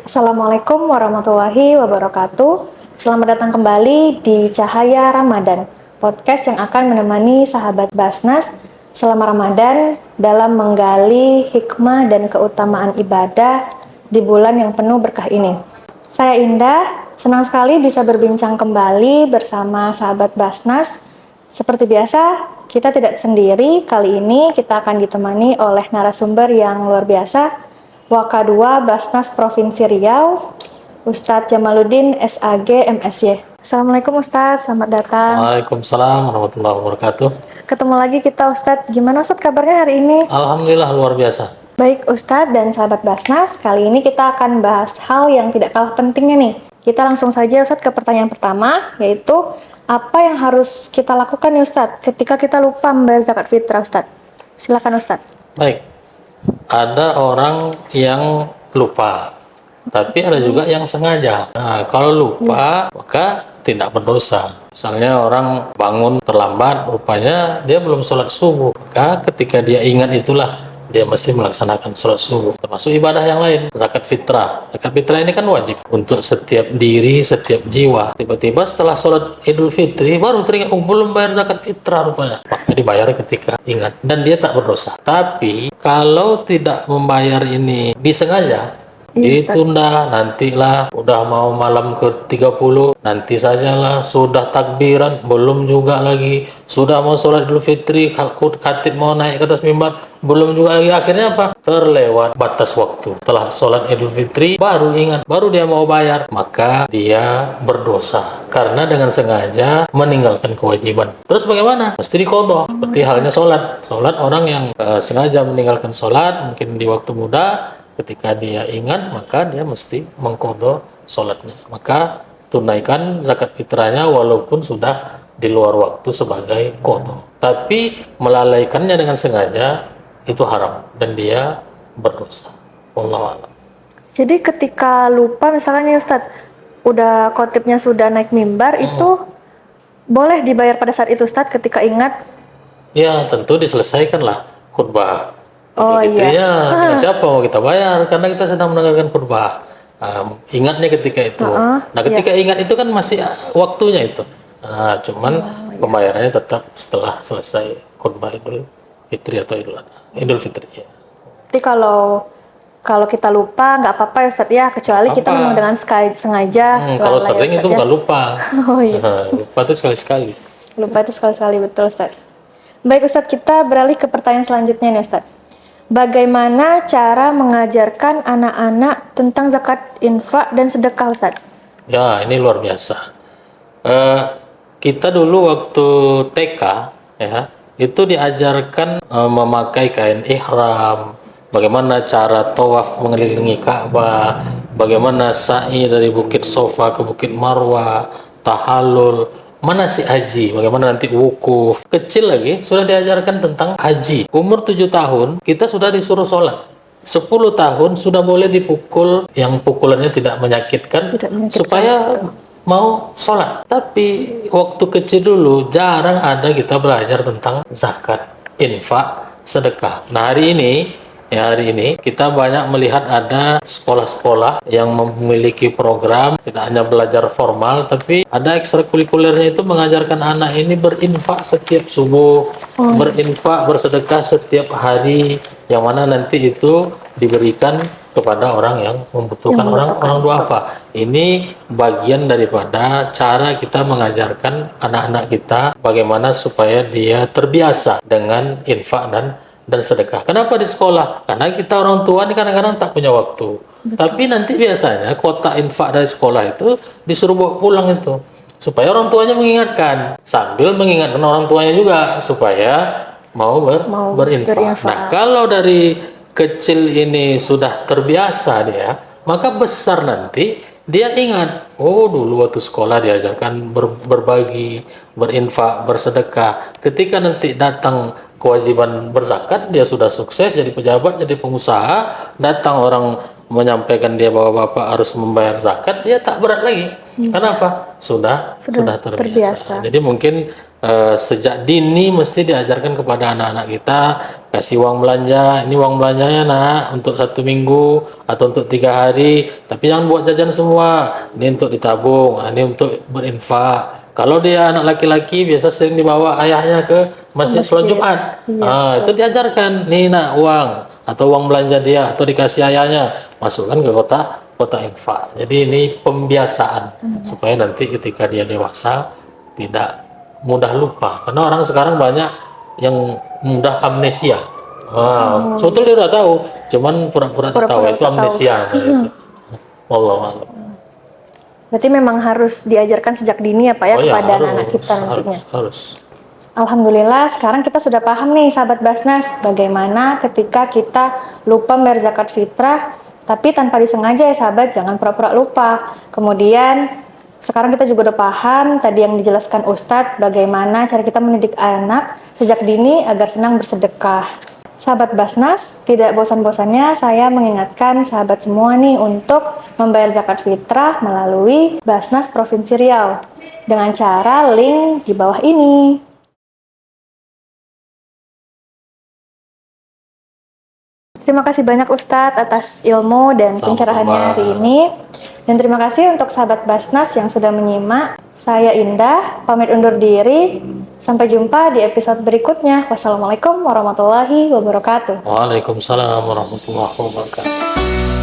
Assalamualaikum warahmatullahi wabarakatuh. Selamat datang kembali di Cahaya Ramadan, podcast yang akan menemani sahabat Basnas selama Ramadan dalam menggali hikmah dan keutamaan ibadah di bulan yang penuh berkah ini. Saya Indah, senang sekali bisa berbincang kembali bersama sahabat Basnas. Seperti biasa, kita tidak sendiri. Kali ini kita akan ditemani oleh narasumber yang luar biasa, Waka2 Basnas Provinsi Riau, Ustadz Jamaluddin SAG MSy. Assalamualaikum Ustadz, selamat datang. Waalaikumsalam warahmatullahi wabarakatuh. Ketemu lagi kita Ustadz. Gimana Ustadz kabarnya hari ini? Alhamdulillah luar biasa. Baik Ustadz dan sahabat Basnas, kali ini kita akan bahas hal yang tidak kalah pentingnya nih. Kita langsung saja Ustadz ke pertanyaan pertama, yaitu apa yang harus kita lakukan nih Ustadz ketika kita lupa membayar zakat fitrah Ustadz? Silakan Ustadz. Baik, ada orang yang lupa, tapi ada juga yang sengaja. Nah, kalau lupa maka tidak berdosa. Misalnya orang bangun terlambat, rupanya dia belum sholat subuh, maka ketika dia ingat itulah dia mesti melaksanakan sholat subuh, termasuk ibadah yang lain. Zakat fitrah ini kan wajib untuk setiap diri, setiap jiwa. Tiba-tiba setelah sholat Idul Fitri baru teringat, belum bayar zakat fitrah rupanya, maka dibayar ketika ingat dan dia tak berdosa. Tapi kalau tidak membayar ini disengaja, ditunda, nantilah udah mau malam ke-30, nanti sajalah, sudah takbiran belum juga lagi, sudah mau sholat Idul Fitri, khatib mau naik ke atas mimbar belum juga lagi, akhirnya apa? Terlewat batas waktu. Setelah sholat Idul Fitri baru ingat, baru dia mau bayar, maka dia berdosa karena dengan sengaja meninggalkan kewajiban. Terus bagaimana? Mesti diqadha. Seperti halnya sholat orang yang sengaja meninggalkan sholat mungkin di waktu muda, ketika dia ingat maka dia mesti mengqadha sholatnya, maka tunaikan zakat fitrahnya walaupun sudah di luar waktu sebagai qadha. Tapi melalaikannya dengan sengaja itu haram dan dia berdosa. Wallahu a'lam. Jadi ketika lupa misalnya Ustadz, udah khotibnya sudah naik mimbar, itu boleh dibayar pada saat itu Ustadz ketika ingat? Ya tentu diselesaikanlah khutbah Oh iya. Dengan siapa mau kita bayar? Karena kita sedang mendengarkan khutbah. Ingatnya ketika itu. Nah, ketika ingat itu kan masih waktunya itu. Cuman pembayarannya tetap setelah selesai khutbah Idul Fitri atau Idul Fitri. Ya. Jadi kalau kita lupa nggak apa-apa ya Ustadz ya, kecuali kita memang dengan sengaja. Kalau sering itu bukan lupa. Oh iya. Lupa itu sekali-sekali. Lupa itu sekali-sekali, betul Ustadz. Baik Ustadz, kita beralih ke pertanyaan selanjutnya nih Ustadz. Bagaimana cara mengajarkan anak-anak tentang zakat infak dan sedekah Ustadz? Ya, ini luar biasa. Kita dulu waktu TK ya, itu diajarkan memakai kain ihram, bagaimana cara tawaf mengelilingi Ka'bah, bagaimana sa'i dari Bukit Sofa ke Bukit Marwah, tahallul, manasik haji, bagaimana nanti wukuf. Kecil lagi sudah diajarkan tentang haji. Umur 7 tahun kita sudah disuruh sholat. 10 tahun sudah boleh dipukul yang pukulannya tidak menyakitkan, supaya mau sholat. Tapi waktu kecil dulu jarang ada kita belajar tentang zakat, infak, sedekah. Nah hari ini kita banyak melihat ada sekolah-sekolah yang memiliki program tidak hanya belajar formal, tapi ada ekstrakurikulernya, itu mengajarkan anak ini berinfak setiap subuh, berinfak, bersedekah setiap hari, yang mana nanti itu diberikan kepada orang yang membutuhkan, orang duafa. Ini bagian daripada cara kita mengajarkan anak-anak kita bagaimana supaya dia terbiasa dengan infak dan sedekah. Kenapa di sekolah? Karena kita orang tua ini kadang-kadang tak punya waktu. Betul. Tapi nanti biasanya kotak infak dari sekolah itu disuruh bawa pulang itu, supaya orang tuanya mengingatkan, sambil mengingatkan orang tuanya juga supaya mau berinfak. Nah, kalau dari kecil ini sudah terbiasa dia, maka besar nanti dia ingat, oh dulu waktu sekolah diajarkan berbagi, berinfak, bersedekah. Ketika nanti datang kewajiban berzakat, dia sudah sukses jadi pejabat, jadi pengusaha, datang orang menyampaikan dia bahwa bapak harus membayar zakat, dia tak berat lagi. Kenapa? Sudah terbiasa. Jadi mungkin sejak dini mesti diajarkan kepada anak-anak kita, kasih uang belanja, ini uang belanjanya nak untuk 1 minggu atau untuk 3 hari, tapi jangan buat jajan semua, ini untuk ditabung, ini untuk berinfak. Kalau dia anak laki-laki biasa sering dibawa ayahnya ke masjid sholat Jumat, itu diajarkan, nih nak uang atau uang belanja dia atau dikasih ayahnya, masukkan ke kotak infak. Jadi ini pembiasaan supaya nanti ketika dia dewasa tidak mudah lupa, karena orang sekarang banyak yang mudah amnesia. Sebetulnya dia udah tahu, cuman pura-pura tak tahu, itu amnesia. Wallahu a'lam. Berarti memang harus diajarkan sejak dini ya Pak ya, kepada anak-anak kita nantinya. Harus. Alhamdulillah sekarang kita sudah paham nih sahabat Basnas, bagaimana ketika kita lupa membayar zakat fitrah, tapi tanpa disengaja ya sahabat, jangan pura-pura lupa. Kemudian sekarang kita juga udah paham tadi yang dijelaskan Ustadz, bagaimana cara kita mendidik anak sejak dini agar senang bersedekah. Sahabat Basnas, tidak bosan-bosannya saya mengingatkan sahabat semua nih untuk membayar zakat fitrah melalui Basnas Provinsi Riau dengan cara link di bawah ini. Terima kasih banyak Ustadz atas ilmu dan pencerahannya hari ini. Dan terima kasih untuk sahabat Basnas yang sudah menyimak. Saya Indah, pamit undur diri. Sampai jumpa di episode berikutnya. Wassalamualaikum warahmatullahi wabarakatuh. Waalaikumsalam warahmatullahi wabarakatuh.